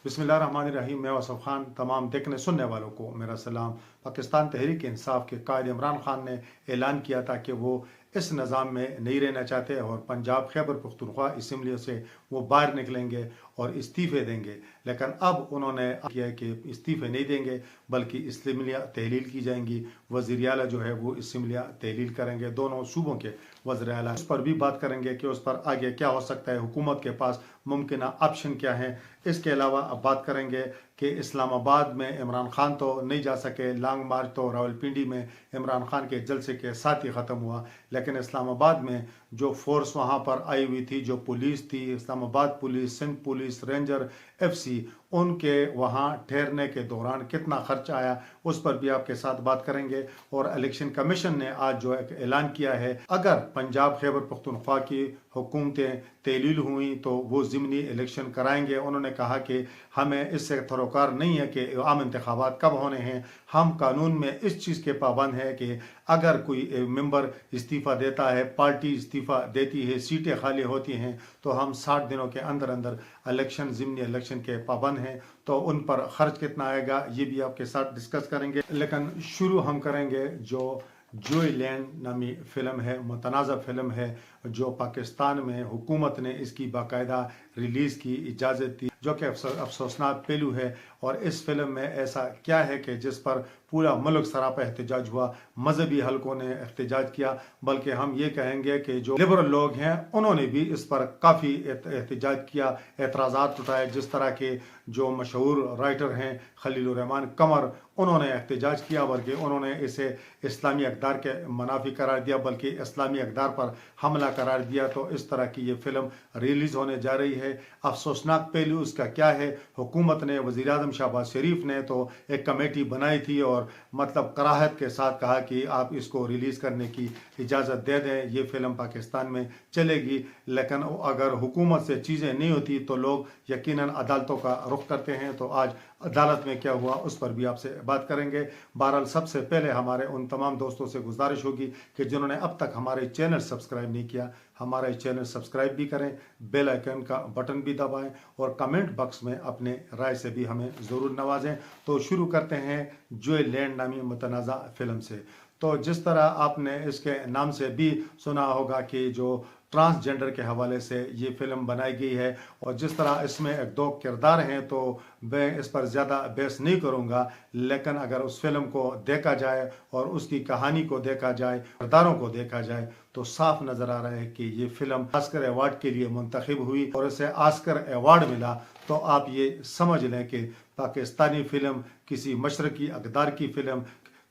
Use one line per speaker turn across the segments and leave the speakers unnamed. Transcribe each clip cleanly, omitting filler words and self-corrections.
बिस्मिल्लाहिर्रहमानिर्रहीम। मैं वसफ़ खान, तमाम देखने सुनने वालों को मेरा सलाम। पाकिस्तान तहरीक इंसाफ के कायद इमरान खान ने ऐलान किया था कि वो इस निज़ाम में नहीं रहना चाहते और पंजाब खैबर पख्तूनख्वा असम्बली से वो बाहर निकलेंगे और इस्तीफ़े देंगे। लेकिन अब उन्होंने किया कि इस्तीफ़े नहीं देंगे बल्कि असम्बलियाँ तहलील की जाएंगी। वज़ीर आला जो है वो असम्बलियाँ तहलील करेंगे, दोनों सूबों के वज़ीर आला। उस पर भी बात करेंगे कि उस पर आगे क्या हो सकता है, हुकूमत के पास मुमकिन ऑप्शन क्या है। इसके अलावा अब बात करेंगे कि इस्लामाबाद में इमरान खान तो नहीं जा सके, लॉन्ग मार्च तो रावलपिंडी में इमरान खान के जलसे के साथ ही ख़त्म हुआ। लेकिन इस्लामाबाद में जो फोर्स वहाँ पर आई हुई थी, जो पुलिस थी, Islamabad police, Sindh police, ranger, FC, उनके वहाँ ठहरने के दौरान कितना खर्च आया, उस पर भी आपके साथ बात करेंगे। और इलेक्शन कमीशन ने आज जो एक ऐलान किया है, अगर पंजाब खैबर पख्तूनख्वा की हुकूमतें तहलील हुई तो वो ज़िमनी इलेक्शन कराएंगे। उन्होंने कहा कि हमें इससे तरोकार नहीं है कि आम इंतखाबात कब होने हैं। हम कानून में इस चीज़ के पाबंद है कि अगर कोई मेंबर इस्तीफ़ा देता है, पार्टी इस्तीफ़ा देती है, सीटें खाली होती हैं, तो हम 60 दिनों के अंदर अंदर इलेक्शन, ज़िमनी इलेक्शन के पाबंद हैं। तो उन पर खर्च कितना आएगा ये भी आपके साथ डिस्कस करेंगे। लेकिन शुरू हम करेंगे जो जोयलैंड नामी फ़िल्म है, मुतनाज़ा फ़िल्म है, जो पाकिस्तान में हुकूमत ने इसकी बाकायदा रिलीज़ की इजाज़त दी, जो कि अफसोसनाक पहलू है। और इस फिल्म में ऐसा क्या है कि जिस पर पूरा मुल्क सरापा एहतजाज हुआ, मजहबी हलकों ने एहतजाज किया, बल्कि हम ये कहेंगे कि जो लिबरल लोग हैं उन्होंने भी इस पर काफ़ी एहतजाज किया, एतराज़ात उठाए। जिस तरह के जो मशहूर राइटर हैं खलीलुर्रहमान कमर, उन्होंने एहतजाज किया, बल्कि उन्होंने इसे इस्लामी अक़दार के मनाफी करार दिया, बल्कि इस्लामी अक़दार पर हमला करार दिया। तो इस तरह की ये फिल्म रिलीज़ होने जा रही है। अफसोसनाक पहलू इसका क्या है, हुकूमत ने, वज़ीर आज़म शहबाज शरीफ ने तो एक कमेटी बनाई थी और मतलब कराहत के साथ कहा कि आप इसको रिलीज़ करने की इजाज़त दे दें, ये फ़िल्म पाकिस्तान में चलेगी। लेकिन अगर हुकूमत से चीज़ें नहीं होती तो लोग यकीनन अदालतों का रुख करते हैं। तो आज अदालत में क्या हुआ उस पर भी आपसे बात करेंगे। बहरहाल सबसे पहले हमारे उन तमाम दोस्तों से गुजारिश होगी कि जिन्होंने अब तक हमारे चैनल सब्सक्राइब नहीं किया, हमारा चैनल सब्सक्राइब भी करें, बेल आइकन का बटन भी दबाएं और कमेंट बॉक्स में अपने राय से भी हमें ज़रूर नवाजें। तो शुरू करते हैं जोयलैंड नामी मुतनाज़ा फ़िल्म से। तो जिस तरह आपने इसके नाम से भी सुना होगा कि जो ट्रांसजेंडर के हवाले से ये फ़िल्म बनाई गई है, और जिस तरह इसमें एक दो किरदार हैं, तो मैं इस पर ज़्यादा बहस नहीं करूँगा। लेकिन अगर उस फिल्म को देखा जाए और उसकी कहानी को देखा जाए, किरदारों को देखा जाए, तो साफ नज़र आ रहा है कि ये फ़िल्म ऑस्कर अवार्ड के लिए मुंतखब हुई और इसे ऑस्कर अवार्ड मिला। तो आप ये समझ लें कि पाकिस्तानी फ़िल्म किसी मशरकी अक़दार की फ़िल्म,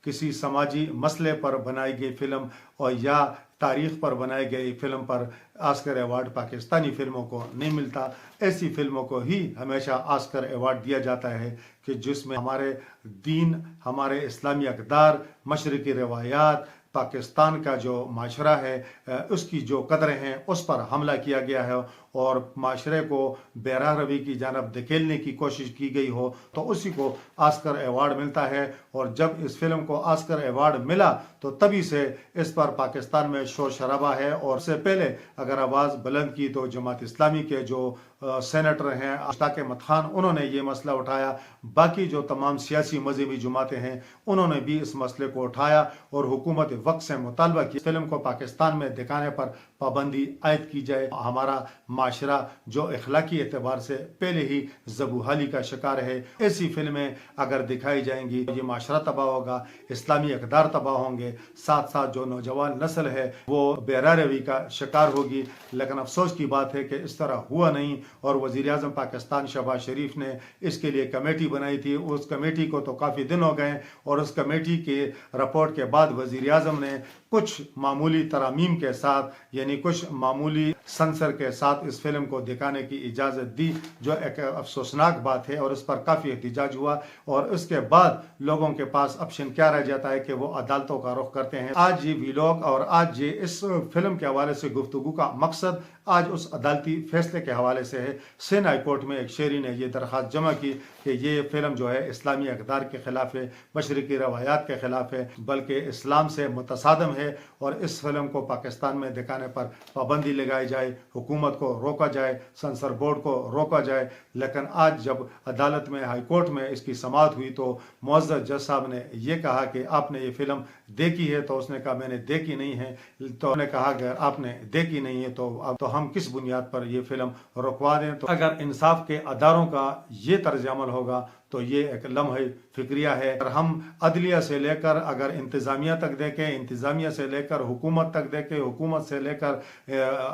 किसी समाजी मसले पर बनाई गई फ़िल्म और या तारीख़ पर बनाई गई फ़िल्म पर ऑस्कर अवार्ड पाकिस्तानी फ़िल्मों को नहीं मिलता। ऐसी फ़िल्मों को ही हमेशा ऑस्कर अवार्ड दिया जाता है कि जिसमें हमारे दीन, हमारे इस्लामी अक़दार, मशरक़ी रवायात, पाकिस्तान का जो माशरा है, उसकी जो कदरें हैं उस पर हमला किया गया है और माशरे को बेराह रवी की जानब धकेलने की कोशिश की गई हो, तो उसी को ऑस्कर अवार्ड मिलता है। और जब इस फिल्म को ऑस्कर अवार्ड मिला तो तभी से इस पर पाकिस्तान में शोर शराबा है। और उससे पहले अगर आवाज़ बुलंद की तो जमात इस्लामी के जो सेनेटर हैं अशताक अहमद खान, उन्होंने ये मसला उठाया। बाकी जो तमाम सियासी मजहबी जमातें हैं उन्होंने भी इस मसले को उठाया और हुकूमत वक्त से मुतालबा की फिल्म को पाकिस्तान में दिखाने पर पाबंदी आयद की जाए। हमारा माशरा जो अखलाकी एतबार से पहले ही ज़बूहाली का शिकार है, ऐसी फिल्में अगर दिखाई जाएंगी तो ये माशरा तबाह होगा, इस्लामी अक़दार तबाह होंगे, साथ साथ जो नौजवान नस्ल है वो बेराह रवी का शिकार होगी। लेकिन अफसोस की बात है कि इस तरह हुआ नहीं और वज़ीर आज़म पाकिस्तान शहबाज शरीफ ने इसके लिए कमेटी बनाई थी। उस कमेटी को तो काफ़ी दिन हो गए और उस कमेटी के रिपोर्ट के बाद वज़ीर आज़म ने कुछ मामूली तरामीम के साथ, यानी कुछ मामूली सेंसर के साथ इस फिल्म को दिखाने की इजाज़त दी, जो एक अफसोसनाक बात है और इस पर काफ़ी एहतजाज हुआ। और उसके बाद लोगों के पास ऑप्शन क्या रह जाता है कि वो अदालतों का रुख करते हैं। आज ये वीलॉग और आज ये इस फिल्म के हवाले से गुफ्तगू का मकसद आज उस अदालती फैसले के हवाले से है। सिंध हाई कोर्ट में एक शहरी ने यह दरख्वास्त जमा की कि ये फिल्म जो है इस्लामी अक़दार के ख़िलाफ़ है, मशरक़ी रवायात के ख़िलाफ़ है, बल्कि इस्लाम से मुतसादम है और इस फिल्म को पाकिस्तान में दिखाने पर पाबंदी लगाई जाए, हुकूमत को रोका जाए, सेंसर बोर्ड को रोका जाए। लेकिन आज जब अदालत में, हाई कोर्ट में इसकी समाअत हुई तो मुअज़्ज़ज़ जज साहब ने ये कहा कि आपने ये फिल्म देखी है? तो उसने कहा मैंने देखी नहीं है। तो उन्होंने कहा कि आपने देखी नहीं है तो अब तो हम किस बुनियाद पर ये फिल्म रुकवा दें? तो अगर इंसाफ के अदारों का ये तर्ज अमल होगा तो ये एक लम्हे फिक्रिया है। अगर हम अदलिया से लेकर अगर इंतज़ामिया तक देखें, इंतज़ामिया से लेकर हुकूमत तक देखें, हुकूमत से लेकर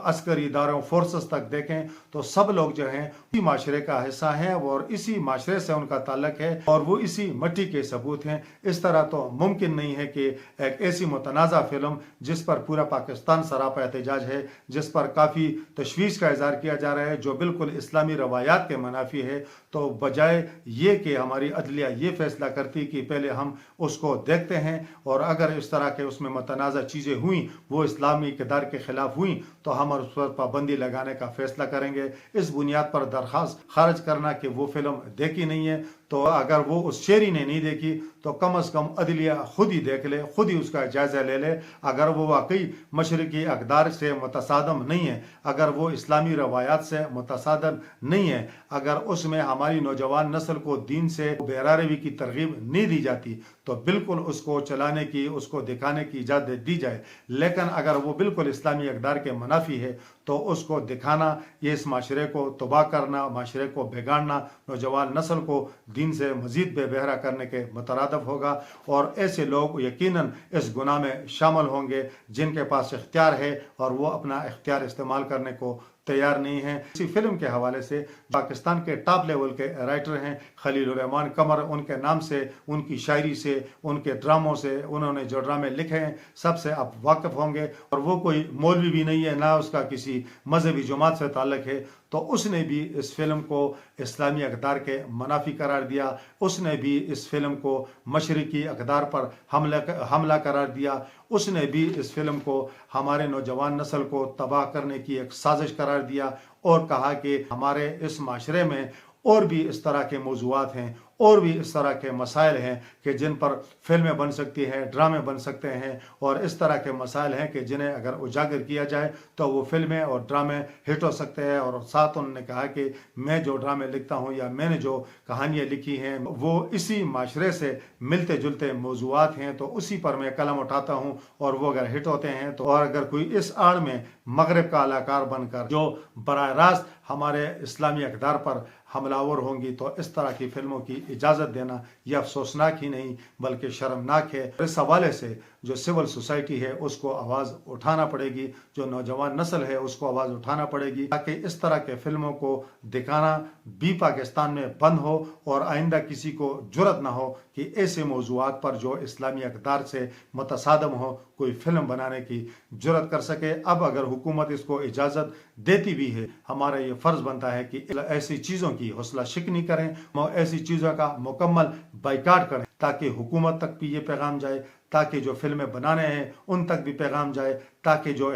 अस्करी इदारों फोर्सेस तक देखें, तो सब लोग जो हैं इसी माशरे का हिस्सा हैं और इसी माशरे से उनका ताल्लुक है और वो इसी मिट्टी के सबूत हैं। इस तरह तो मुमकिन नहीं है कि एक ऐसी मुतनाज़ा फिल्म जिस पर पूरा पाकिस्तान सरापा एहतजाज है, जिस पर काफ़ी तशवीश का इज़हार किया जा रहा है, जो बिल्कुल इस्लामी रवायात के मुनाफी है, तो बजाय ये कि हमारी अदलिया ये फैसला करती कि पहले हम उसको देखते हैं और अगर इस तरह के उसमें मुतनाज़ा चीज़ें हुई, वो इस्लामी इक़्तिदार के ख़िलाफ़ हुई, तो हम उस पर पाबंदी लगाने का फैसला करेंगे। इस बुनियाद पर दरख्वास्त खारिज करना कि वो फिल्म देखी नहीं है, तो अगर वो उस शेरी ने नहीं देखी तो कम अज़ कम अदलिया खुद ही देख ले, खुद ही उसका जायज़ा ले ले। अगर वो वाकई मशरक़ी अक़दार से मुतसादम नहीं है, अगर वो इस्लामी रवायात से मुतसादम नहीं है, अगर उसमें हमारी नौजवान नस्ल को दीन से बेरारवी की तरगीब नहीं दी जाती, तो बिल्कुल उसको चलाने की, उसको दिखाने की इजाज़त दी जाए। लेकिन अगर वो बिल्कुल इस्लामी अक़दार के मुनाफी है तो उसको दिखाना, ये इस माशरे को तबाह करना, माशरे को बिगाड़ना, नौजवान नस्ल को दीन से मज़ीद बेबहरा करने के मुतरादिफ होगा। और ऐसे लोग यकीनन इस गुनाह में शामिल होंगे जिनके पास इख्तियार है और वो अपना इख्तियार इस्तेमाल करने को तैयार नहीं है। इसी फिल्म के हवाले से पाकिस्तान के टॉप लेवल के राइटर हैं खलीलुर रहमान कमर, उनके नाम से, उनकी शायरी से, उनके ड्रामों से, उन्होंने जो ड्रामे लिखे हैं सबसे आप वाकिफ होंगे। और वो कोई मौलवी भी नहीं है, ना उसका किसी मजहबी जमात से ताल्लुक है, तो उसने भी इस फिल्म को इस्लामी अक़दार के मुनाफी करार दिया। उसने भी इस फिल्म को मशरक़ी अक़दार पर हमला करार दिया। उसने भी इस फिल्म को हमारे नौजवान नस्ल को तबाह करने की एक साजिश करार दिया और कहा कि हमारे इस माशरे में और भी इस तरह के मौज़ूआत हैं और भी इस तरह के मसाइल हैं कि जिन पर फिल्में बन सकती हैं, ड्रामे बन सकते हैं, और इस तरह के मसाइल हैं कि जिन्हें अगर उजागर किया जाए तो वो फिल्में और ड्रामे हिट हो सकते हैं। और साथ उन्होंने कहा कि मैं जो ड्रामे लिखता हूँ या मैंने जो कहानियाँ लिखी हैं वो इसी माशरे से मिलते जुलते मौज़ूआत हैं, तो उसी पर मैं कलम उठाता हूँ और वो अगर हिट होते हैं तो, और अगर कोई इस आड़ में मगरब का अलाकार बनकर जो बराह रास्त हमारे इस्लामी अक़दार पर हमलावर होंगी, तो इस तरह की फिल्मों की इजाज़त देना यह अफसोसनाक ही नहीं बल्कि शर्मनाक है। इस हवाले से जो सिविल सोसाइटी है उसको आवाज़ उठाना पड़ेगी, जो नौजवान नस्ल है उसको आवाज़ उठाना पड़ेगी, ताकि इस तरह के फिल्मों को दिखाना भी पाकिस्तान में बंद हो और आइंदा किसी को जुर्रत ना हो कि ऐसे मौज़ूआत पर जो इस्लामी अक़दार से मुतसादम हो कोई फिल्म बनाने की जुर्रत कर सके। अब अगर हुकूमत इसको इजाज़त देती भी है, हमारा ये फ़र्ज़ बनता है कि ऐसी चीज़ों की हौसला शिकनी करें, ऐसी चीज़ों का मुकम्मल बाइकाट करें, ताकि हुकूमत तक भी ये पैगाम जाए, ताकि जो फिल्में बनाने हैं उन तक भी पैगाम जाए, ताकि जो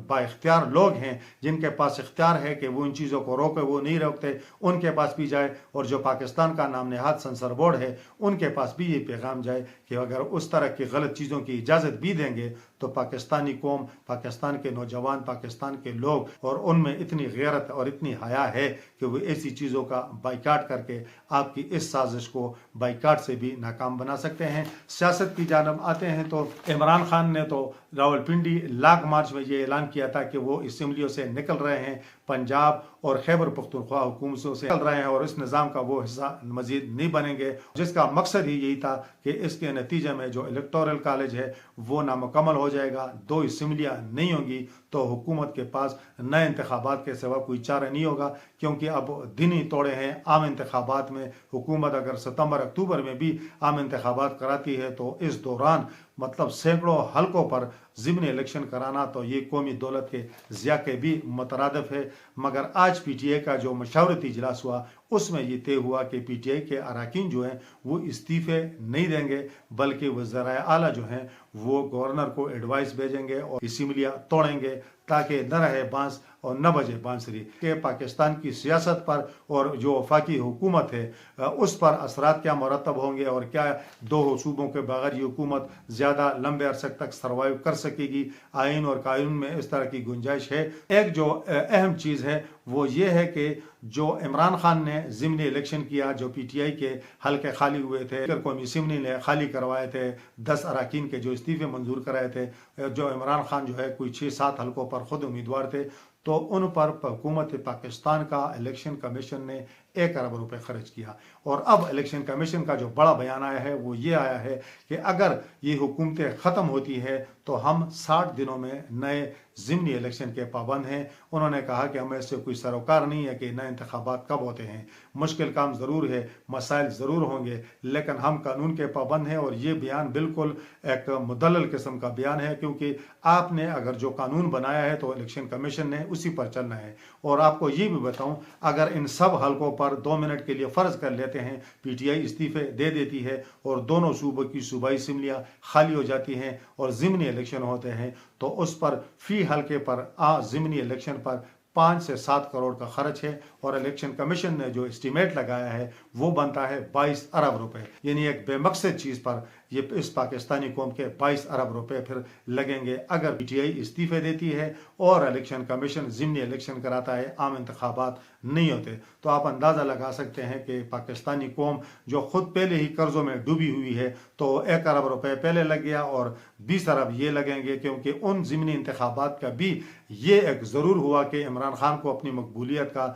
बाइख्तियार लोग हैं जिनके पास इख्तियार है कि वो इन चीज़ों को रोके, वो नहीं रोकते, उनके पास भी जाए, और जो पाकिस्तान का नाम नहाद सेंसर बोर्ड है उनके पास भी ये पैगाम जाए कि अगर उस तरह की गलत चीज़ों की इजाज़त भी देंगे तो पाकिस्तानी कौम, पाकिस्तान के नौजवान, पाकिस्तान के लोग, और उनमें इतनी गैरत और इतनी हया है कि वो ऐसी चीज़ों का बाइकाट करके आपकी इस साजिश को बाइकाट से भी नाकाम बना सकते हैं। सियासत की जानब आते हैं तो इमरान खान ने तो रावलपिंडी लाग मार्च में ये ऐलान किया था कि वो असम्बलियों से निकल रहे हैं, पंजाब और खैबर पख्तूनख्वा हुकूमतों से निकल रहे हैं और इस निज़ाम का वो हिस्सा मजीद नहीं बनेंगे, जिसका मकसद ही यही था कि इसके नतीजे में जो इलेक्टोरल कॉलेज है वो नामुकम्मल हो जाएगा, 2 असम्बलियाँ नहीं होंगी, तो हुकूमत के पास नए इंतखाबात के सिवा कोई चारा नहीं होगा, क्योंकि अब दिन ही तोड़े हैं आम इंतखाबात में। हुकूमत अगर सितंबर अक्टूबर में भी आम इंतखाबात कराती है तो इस दौरान मतलब सैकड़ों हलकों पर ज़िमनी इलेक्शन कराना तो ये कौमी दौलत के ज़िया के भी मुतरादिफ है। मगर आज PTI का जो मशावरती इजलास हुआ उसमें ये तय हुआ कि PTI के अरकान जो हैं वो इस्तीफ़े नहीं देंगे, बल्कि वज़राए आला जो हैं वो गवर्नर को एडवाइस भेजेंगे और असम्बलियाँ तोड़ेंगे, ताकि न रहे बांस और न बजे बांसुरी कि पाकिस्तान की सियासत पर और जो वफाकी हुकूमत है उस पर असरात क्या मुरतब होंगे और क्या दो सूबों के बगैर ये हुकूमत ज़्यादा लंबे अरसे तक सर्वाइव कर सकेगी। आइन और कानून में इस तरह की गुंजाइश है। एक जो अहम चीज़ है वो ये है कि जो इमरान खान ने ज़िमनी इलेक्शन किया, जो PTI के हल्के खाली हुए थे, कौमी असम्बली ने खाली करवाए थे, 10 अरकान के जो इस्तीफे मंजूर कराए थे, जो इमरान खान जो है कोई 6-7 हल्कों पर खुद उम्मीदवार थे, तो उन पर हुकूमत पाकिस्तान का इलेक्शन कमीशन ने 1 अरब रुपए खर्च किया। और अब इलेक्शन कमीशन का जो बड़ा बयान आया है वो ये आया है कि अगर ये हुकूमतें ख़त्म होती है तो हम 60 दिनों में नए ज़िमनी इलेक्शन के पाबंद हैं। उन्होंने कहा कि हमें इससे कोई सरोकार नहीं है कि नए इंतखाबात कब होते हैं। मुश्किल काम ज़रूर है, मसाइल ज़रूर होंगे, लेकिन हम कानून के पाबंद हैं। और ये बयान बिल्कुल एक मुदल्लल किस्म का बयान है, क्योंकि आपने अगर जो कानून बनाया है तो इलेक्शन कमीशन ने उसी पर चलना है। और आपको ये भी बताऊं, अगर इन सब हल्कों पर 2 मिनट के लिए फ़र्ज कर लेते हैं PTI इस्तीफे दे देती है और दोनों सूबों की सूबाई असम्बलियाँ खाली हो जाती हैं और ज़िमनी इलेक्शन होते हैं, तो उस पर फी हल्के पर ज़िमनी इलेक्शन पर 5 से 7 करोड़ का खर्च है। और इलेक्शन कमीशन ने जो एस्टीमेट लगाया है वो बनता है 22 अरब रुपए। यानी एक बेमकसद चीज़ पर ये इस पाकिस्तानी कौम के 22 अरब रुपए फिर लगेंगे अगर PTI इस्तीफे देती है और इलेक्शन कमीशन ज़िमनी इलेक्शन कराता है, आम इंतखाबात नहीं होते। तो आप अंदाज़ा लगा सकते हैं कि पाकिस्तानी कौम जो खुद पहले ही कर्ज़ों में डूबी हुई है, तो 1 अरब रुपए पहले लग गया और 20 अरब ये लगेंगे, क्योंकि उन ज़िमनी इंतखाबात का भी ये एक ज़रूर हुआ कि इमरान खान को अपनी मकबूलियत का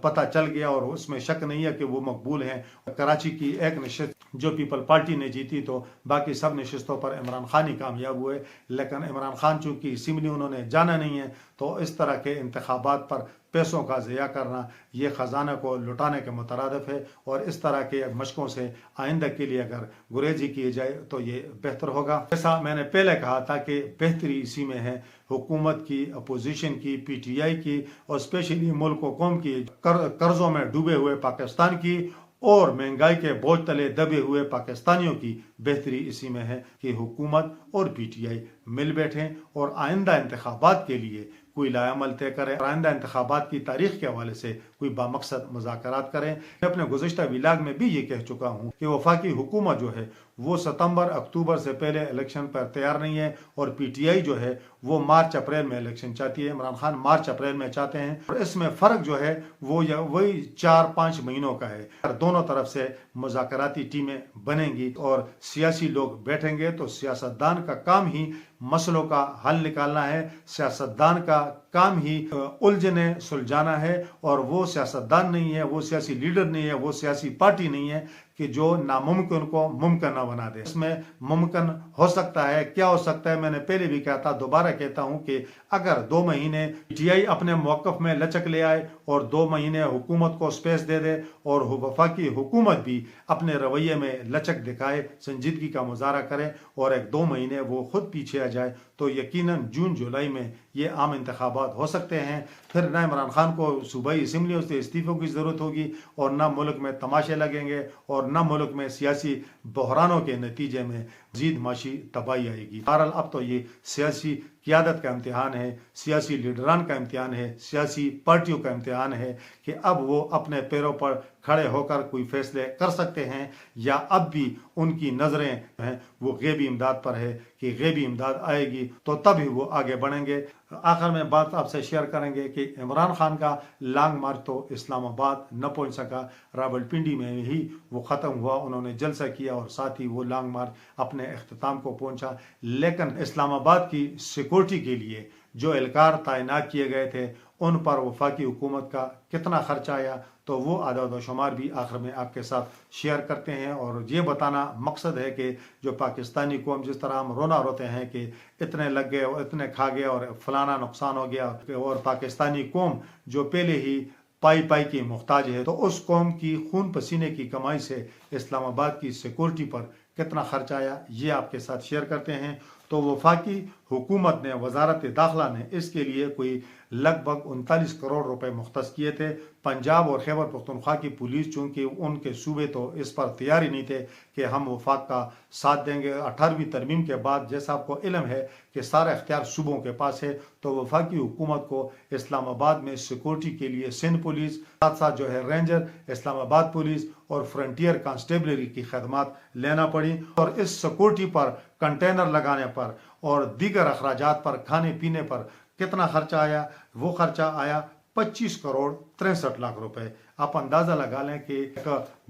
पता चल गया और उसमें शक नहीं है कि वो मकबूल हैं। कराची की एक नशिस्त जो पीपल पार्टी ने जीती, तो बाकी सब नशिस्तों पर इमरान खान ही कामयाब हुए। लेकिन इमरान खान चूँकि असम्बली उन्होंने जाना नहीं है, तो इस तरह के इंतखाबात पर पैसों का ज़िया करना ये ख़जाना को लुटाने के मुतरादिफ है। और इस तरह के मशकों से आइंदा के लिए अगर गुरेजी किए जाए तो ये बेहतर होगा। जैसा मैंने पहले कहा था कि बेहतरी इसी में है, हुकूमत की, अपोजिशन की, PTI की और स्पेशली मुल्क व कौम की, कर्ज़ों में डूबे हुए पाकिस्तान की और महंगाई के बोझ तले दबे हुए पाकिस्तानियों की बेहतरी इसी में है कि हुकूमत और PTI मिल बैठें और आइंदा इंतखाबात के लिए कोई लायामल तय करें। आइंदा इंतखाबात की तारीख के हवाले से कोई बामकसद मुज़ाकरात करें। मैं अपने गुज़िश्ता विलाग में भी ये कह चुका हूँ कि वफाकी हुकूमत जो है वो सितंबर अक्टूबर से पहले इलेक्शन पर तैयार नहीं है और PTI जो है वो मार्च अप्रैल में इलेक्शन चाहती है। इमरान खान मार्च अप्रैल में चाहते हैं और इसमें फ़र्क जो है वो वही 4-5 महीनों का है। दोनों तरफ से मुज़ाकराती टीमें बनेंगी और सियासी लोग बैठेंगे, तो सियासतदान का काम ही मसलों का हल निकालना है, सियासतदान का काम ही उलझने सुलझाना है। और वो सियासतदान नहीं है, वो सियासी लीडर नहीं है, वो सियासी पार्टी नहीं है कि जो नामुमकिन को मुमकिन ना बना दे। इसमें मुमकिन हो सकता है, क्या हो सकता है, मैंने पहले भी कहा था, दोबारा कहता हूं कि अगर 2 महीने PTI अपने मौक़िफ़ में लचक ले आए और 2 महीने हुकूमत को स्पेस दे दे और वफाकी हुकूमत भी अपने रवैये में लचक दिखाए, संजीदगी का मुजाहरा करे और 1-2 महीने वो खुद पीछे आ जाए, तो यकीनन जून जुलाई में ये आम इंतखाबात हो सकते हैं। फिर न इमरान खान को सूबाई असम्बलियों से इस्तीफ़ों की ज़रूरत होगी और न मुल्क में तमाशे लगेंगे और न मुल्क में सियासी बहरानों के नतीजे में मज़ीद माशी तबाही आएगी। बहरहाल अब तो ये सियासी क़ियादत का इम्तिहान है, सियासी लीडरान का इम्तिहान है, सियासी पार्टियों का इम्तिहान है कि अब वो अपने पैरों पर खड़े होकर कोई फैसले कर सकते हैं या अब भी उनकी नज़रें हैं वो गैबी इमदाद पर है कि गैबी इमदाद आएगी तो तभी वो आगे बढ़ेंगे। आखिर में बात आपसे शेयर करेंगे कि इमरान खान का लॉन्ग मार्च तो इस्लामाबाद न पहुंच सका, रावलपिंडी में ही वो ख़त्म हुआ, उन्होंने जलसा किया और साथ ही वो लॉन्ग मार्च अपने अख्ताम को पहुंचा। लेकिन इस्लामाबाद की सिक्योरिटी के लिए जो एहलकार तैनात किए गए थे उन पर वफाकी हुकूमत का कितना खर्चा आया, तो वो आदाद व शुमार भी आखिर में आपके साथ शेयर करते हैं। और ये बताना मकसद है कि जो पाकिस्तानी कौम, जिस तरह हम रोना रोते हैं कि इतने लग गए और इतने खा गए और फलाना नुकसान हो गया, और पाकिस्तानी कौम जो पहले ही पाई पाई की मुहताज है, तो उस कौम की खून पसीने की कमाई से इस्लामाबाद की सिक्योरिटी पर कितना खर्च आया ये आपके साथ शेयर करते हैं। تو वफाकी हुकूमत ने वजारत दाखिला ने इसके लिए कोई लगभग 39 करोड़ रुपए मुख्तस किए थे। पंजाब और खैबर पख्तूनख्वा की पुलिस चूंकि उनके सूबे तो इस पर तैयार ही नहीं थे कि हम वफाक का साथ देंगे। 18वीं तरमीम के बाद जैसा आपको इल्म है कि सारा इख्तियार सूबों के पास है, तो वफाकी हुकूमत को इस्लामाबाद में सिक्योरिटी के लिए सिंध पुलिस, साथ साथ जो है रेंजर, इस्लामाबाद पुलिस और फ्रंटियर कांस्टेबलरी की खदमात लेना पड़ी। और इस सिक्योरिटी पर, कंटेनर लगाने पर और दीगर अखराजात पर, खाने पीने पर कितना खर्चा आया? वो खर्चा आया 25 करोड़ 63 लाख रुपए। आप अंदाजा लगा लें कि एक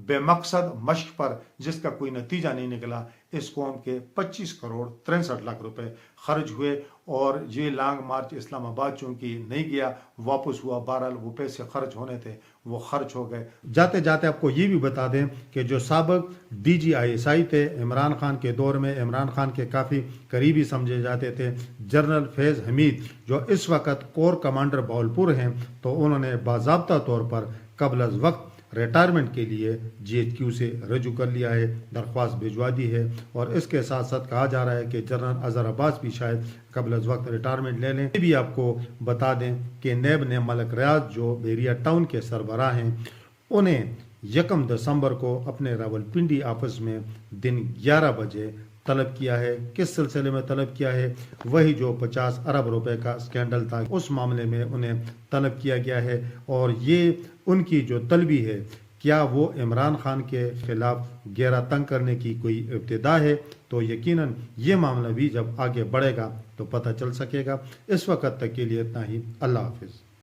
बेमकसद मश्क पर जिसका कोई नतीजा नहीं निकला, इस कौम के 25 करोड़ 63 लाख रुपए खर्च हुए। और ये लॉन्ग मार्च इस्लामाबाद चूंकि नहीं गया, वापस हुआ, बहरहाल वो पैसे खर्च होने थे वो खर्च हो गए। जाते जाते आपको ये भी बता दें कि जो साबिक DGISI थे इमरान खान के दौर में, इमरान खान के काफ़ी करीबी समझे जाते थे, जनरल फैज़ हमीद जो इस वक्त कोर कमांडर बावलपुर हैं, तो उन्होंने बाज़ाब्ता तौर पर कबल अज़ वक्त रिटायरमेंट के लिए GHQ से रजू कर लिया है, दरख्वास्त भिजवा दी है। और इसके साथ साथ कहा जा रहा है कि जनरल अजहर अब्बास भी शायद कबल अज़ वक्त रिटायरमेंट ले लें। ये भी आपको बता दें कि नैब ने मलक रियाज जो बेरिया टाउन के सरबराह हैं, उन्हें 1 दिसंबर को अपने रावलपिंडी ऑफिस में दिन 11 बजे तलब किया है। किस सिलसिले में तलब किया है? वही जो 50 अरब रुपए का स्कैंडल था, उस मामले में उन्हें तलब किया गया है। और ये उनकी जो तलबी है, क्या वो इमरान खान के खिलाफ घेरा तंग करने की कोई इब्तिदा है? तो यकीनन ये मामला भी जब आगे बढ़ेगा तो पता चल सकेगा। इस वक्त तक के लिए इतना ही। अल्लाह हाफिज़।